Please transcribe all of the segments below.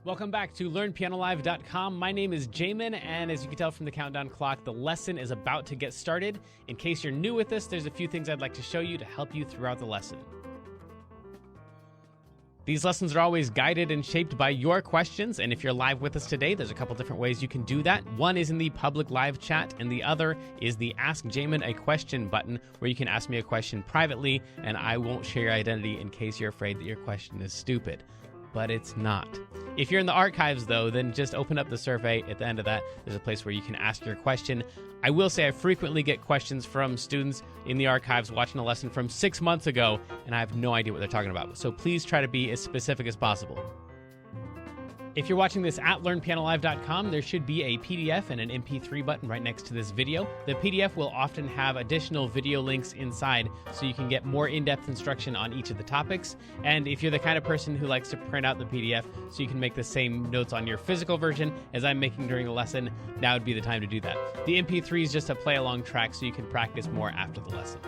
Welcome back to LearnPianoLive.com. My name is Jamin, and as you can tell from the countdown clock, the lesson is about to get started. In case you're new with us, there's a few things I'd like to show you to help you throughout the lesson. These lessons are always guided and shaped by your questions, and if you're live with us today, there's a couple different ways you can do that. One is in the public live chat, and the other is the Ask Jamin a Question button, where you can ask me a question privately, and I won't share your identity in case you're afraid that your question is stupid. But it's not. If you're in the archives, though, then just open up the survey. At the end of that, there's a place where you can ask your question. I will say I frequently get questions from students in the archives watching a lesson from 6 months ago, and I have no idea what they're talking about. So please try to be as specific as possible. If you're watching this at LearnPianoLive.com, there should be a PDF and an MP3 button right next to this video. The PDF will often have additional video links inside so you can get more in-depth instruction on each of the topics. And if you're the kind of person who likes to print out the PDF so you can make the same notes on your physical version as I'm making during the lesson, now would be the time to do that. The MP3 is just a play-along track so you can practice more after the lesson.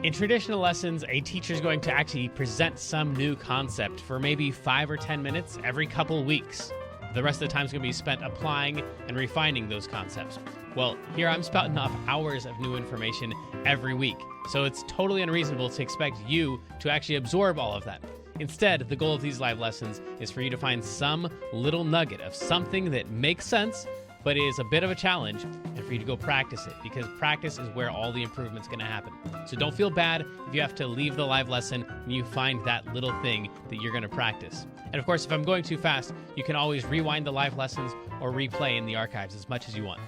In traditional lessons, a teacher is going to actually present some new concept for maybe 5 or 10 minutes every couple weeks. The rest of the time is going to be spent applying and refining those concepts. Well, here I'm spouting off hours of new information every week, so it's totally unreasonable to expect you to actually absorb all of that. Instead, the goal of these live lessons is for you to find some little nugget of something that makes sense, but is a bit of a challenge, and for you to go practice it, because practice is where all the improvement's going to happen. So don't feel bad if you have to leave the live lesson when you find that little thing that you're going to practice. And of course, if I'm going too fast, you can always rewind the live lessons or replay in the archives as much as you want.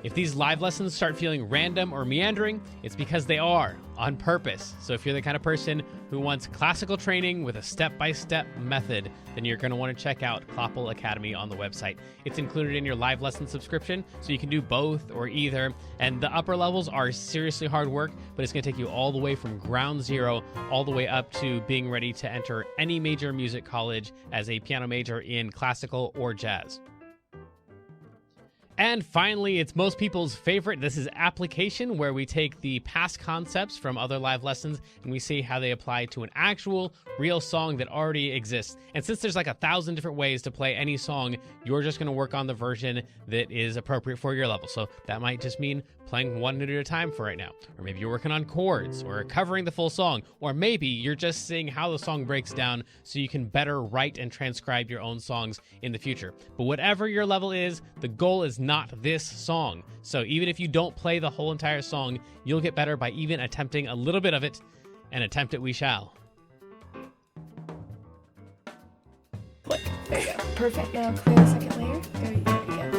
If these live lessons start feeling random or meandering, it's because they are, on purpose. So if you're the kind of person who wants classical training with a step-by-step method, then you're going to want to check out Pilates Academy on the website. It's included in your live lesson subscription, so you can do both or either. And the upper levels are seriously hard work, but it's going to take you all the way from ground zero all the way up to being ready to enter any major music college as a piano major in classical or jazz. And finally, it's most people's favorite. This is application, where we take the past concepts from other live lessons and we see how they apply to an actual real song that already exists. And since there's like 1,000 different ways to play any song, you're just going to work on the version that is appropriate for your level. So that might just mean playing one note at a time for right now. Or maybe you're working on chords or covering the full song. Or maybe you're just seeing how the song breaks down so you can better write and transcribe your own songs in the future. But whatever your level is, the goal is not this song. So even if you don't play the whole entire song, you'll get better by even attempting a little bit of it, and attempt it we shall. There you go. Perfect. Now clear the second layer. There you go. There.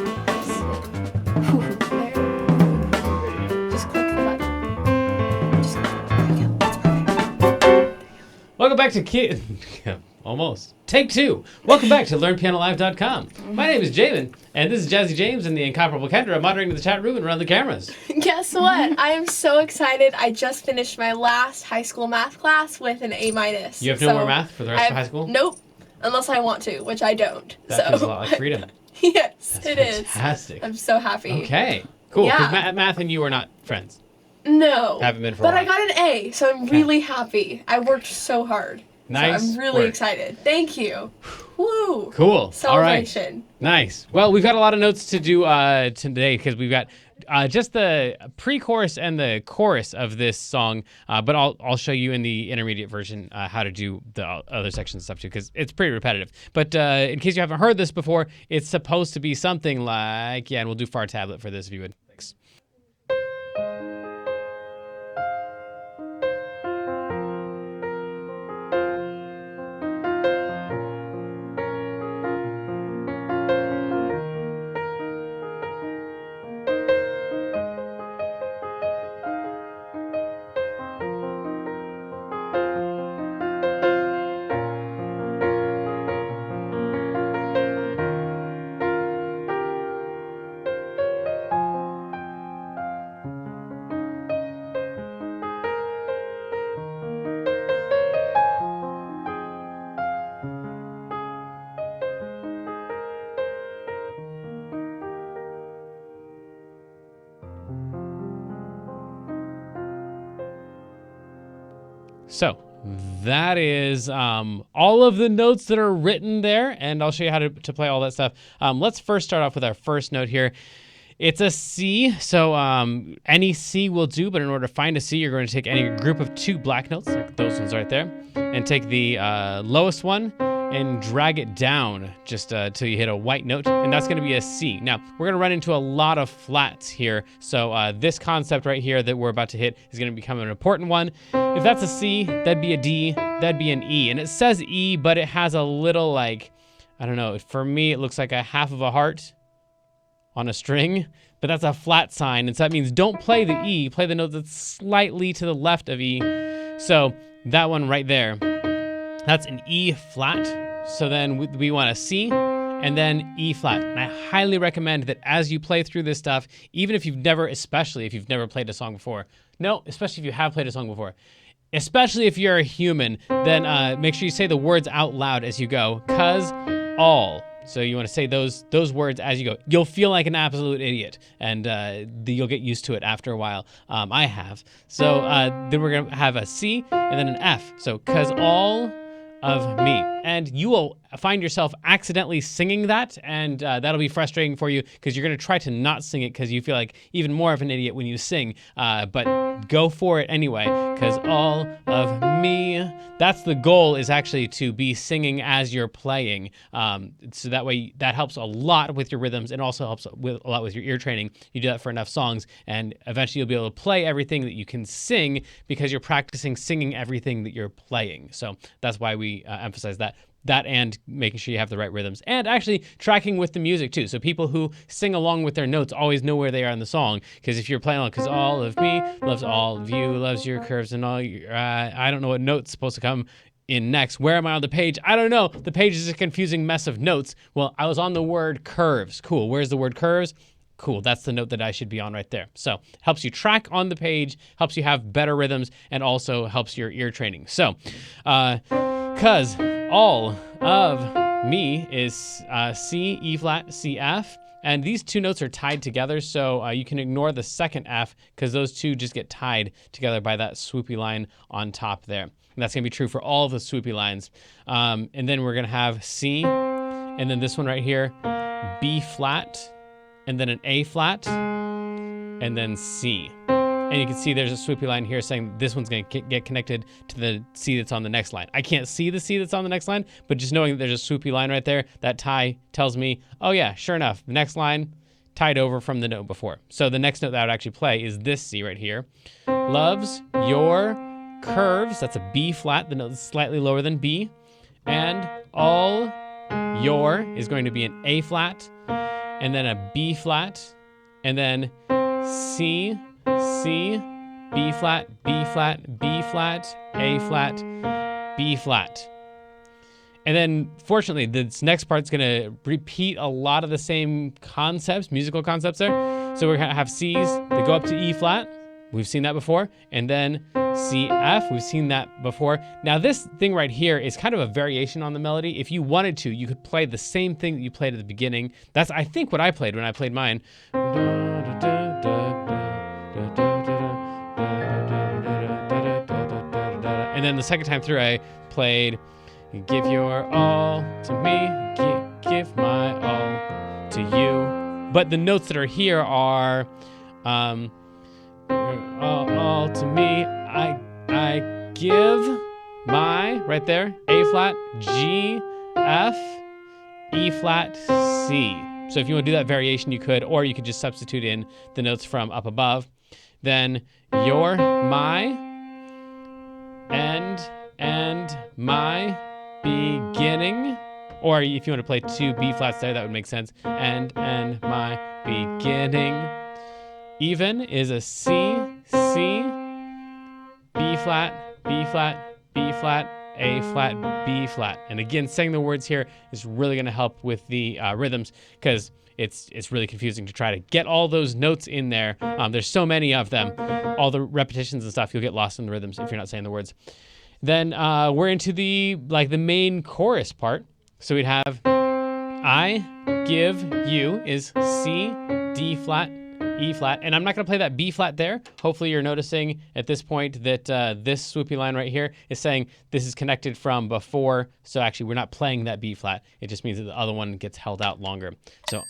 Just click the button. Just there you go. That's perfect. Welcome back to Almost. Take two. Welcome back to LearnPianoLive.com. My name is Jamin, and this is Jazzy James and the incomparable Kendra moderating the chat room and run the cameras. Guess what? I am so excited. I just finished my last high school math class with an A-. You have no more math for the rest of high school? Nope. Unless I want to, which I don't. That feels a lot like freedom. Yes, That's it is. fantastic. I'm so happy. Okay, cool. Because Yeah. math and you are not friends. No. Haven't been for a while. But I got an A, so I'm really happy. I worked so hard. Nice. So I'm really work. excited. Thank you. Woo. Cool. Celebration. All right. Nice. Well, we've got a lot of notes to do today because we've got just the pre-chorus and the chorus of this song, but I'll show you in the intermediate version how to do the other sections and stuff too, because it's pretty repetitive. But in case you haven't heard this before, it's supposed to be something like, and we'll do far tablet for this if you would. Thanks. So, That is all of the notes that are written there, and I'll show you how to play all that stuff. Let's first start off with our first note here. It's a C, so any C will do, but in order to find a C, you're going to take any group of 2 black notes, like those ones right there, and take the lowest one and drag it down just till you hit a white note, and that's going to be a C. Now, we're going to run into a lot of flats here, so this concept right here that we're about to hit is going to become an important one. If that's a C, that'd be a D, that'd be an E, and it says E, but it has a little, like, I don't know, for me, it looks like a half of a heart on a string, but that's a flat sign, and so that means don't play the E, play the note that's slightly to the left of E. So that one right there, that's an E flat. So then we want a C and then E flat. And I highly recommend that as you play through this stuff, even if you've never, especially if you've never played a song before, no, especially if you have played a song before, especially if you're a human, then make sure you say the words out loud as you go, 'cause all. So you want to say those words as you go. You'll feel like an absolute idiot, and you'll get used to it after a while. I have. So then we're going to have a C and then an F. So 'cause all of me. And you will find yourself accidentally singing that, and that'll be frustrating for you because you're going to try to not sing it because you feel like even more of an idiot when you sing. But go for it anyway, because all of me, that's the goal, is actually to be singing as you're playing. So that way, that helps a lot with your rhythms and also helps a lot with your ear training. You do that for enough songs, and eventually you'll be able to play everything that you can sing because you're practicing singing everything that you're playing. So that's why we emphasize that and making sure you have the right rhythms, and actually tracking with the music too. So people who sing along with their notes always know where they are in the song, because if you're playing along, because all of me loves all of you, loves your curves and all your, I don't know what note's supposed to come in next. Where am I on the page? I don't know. The page is a confusing mess of notes. Well, I was on the word curves. Cool. Where's the word curves? Cool, that's the note that I should be on right there. So helps you track on the page, helps you have better rhythms, and also helps your ear training. So, 'cause all of me is C, E flat, C, F. And these 2 notes are tied together, so you can ignore the second F because those 2 just get tied together by that swoopy line on top there. And that's going to be true for all of the swoopy lines. And then we're going to have C, and then this one right here, B flat, and then an A flat, and then C. And you can see there's a swoopy line here saying this one's going to get connected to the C that's on the next line. I can't see the C that's on the next line, but just knowing that there's a swoopy line right there, that tie tells me, oh yeah, sure enough, the next line tied over from the note before. So the next note that I would actually play is this C right here. Loves your curves. That's a B flat. The note is slightly lower than B. And all your is going to be an A flat, and then a B flat, and then C, C, B flat, B flat, B flat, A flat, B flat. And then, fortunately, this next part's going to repeat a lot of the same concepts, musical concepts there. So we're going to have C's that go up to E flat. We've seen that before. And then C, F, we've seen that before. Now, this thing right here is kind of a variation on the melody. If you wanted to, you could play the same thing that you played at the beginning. That's, I think, what I played when I played mine. And then the second time through, I played, give your all to me, give my all to you. But the notes that are here are, all to me, I give my, right there, A flat, G, F, E flat, C. So if you want to do that variation, you could, or you could just substitute in the notes from up above. Then your, my, and my beginning, or if you want to play 2 B flats there, that would make sense. And my beginning. Even is a C, C, B flat, B flat, B flat, A flat, B flat. And again, saying the words here is really going to help with the rhythms, because it's really confusing to try to get all those notes in there. There's so many of them. All the repetitions and stuff, you'll get lost in the rhythms if you're not saying the words. Then we're into the main chorus part. So we'd have I give you is C, D flat, E flat, and I'm not going to play that B flat there. Hopefully you're noticing at this point that this swoopy line right here is saying this is connected from before, so actually we're not playing that B flat. It just means that the other one gets held out longer. So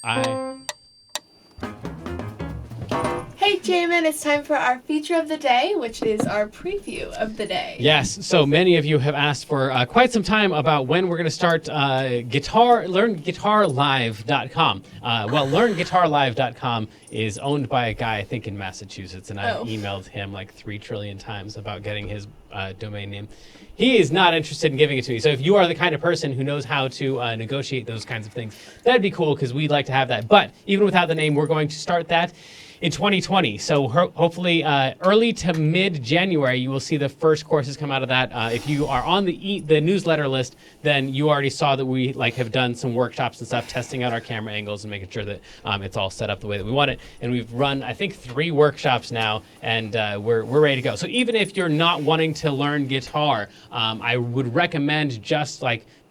Hey Jamin, it's time for our feature of the day, which is our preview of the day. Yes, so many of you have asked for quite some time about when we're going to start LearnGuitarLive.com. Well, LearnGuitarLive.com is owned by a guy, I think, in Massachusetts, and I've emailed him like 3 trillion times about getting his domain name. He is not interested in giving it to me. So if you are the kind of person who knows how to negotiate those kinds of things, that'd be cool because we'd like to have that. But even without the name, we're going to start that in 2020. So hopefully early to mid-January, you will see the first courses come out of that. If you are on the newsletter list, then you already saw that we have done some workshops and stuff, testing out our camera angles and making sure that it's all set up the way that we want it. And we've run, I think, 3 workshops now, and we're ready to go. So even if you're not wanting to learn guitar, I would recommend just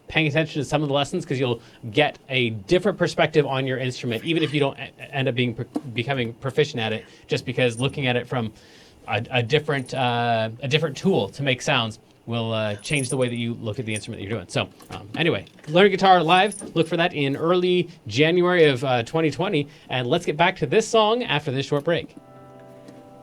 paying attention to some of the lessons because you'll get a different perspective on your instrument, even if you don't end up becoming proficient at it, just because looking at it from a different tool to make sounds will change the way that you look at the instrument that you're doing. So anyway, Learn Guitar Live, look for that in early January of 2020, and let's get back to this song after this short break.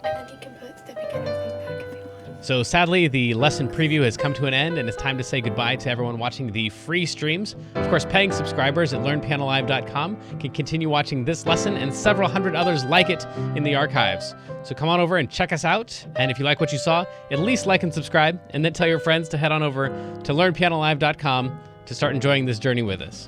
And then you can put the beginning thing back if you want. So sadly, the lesson preview has come to an end, and it's time to say goodbye to everyone watching the free streams. Of course, paying subscribers at LearnPianoLive.com can continue watching this lesson and several hundred others like it in the archives. So come on over and check us out, and if you like what you saw, at least like and subscribe, and then tell your friends to head on over to LearnPianoLive.com to start enjoying this journey with us.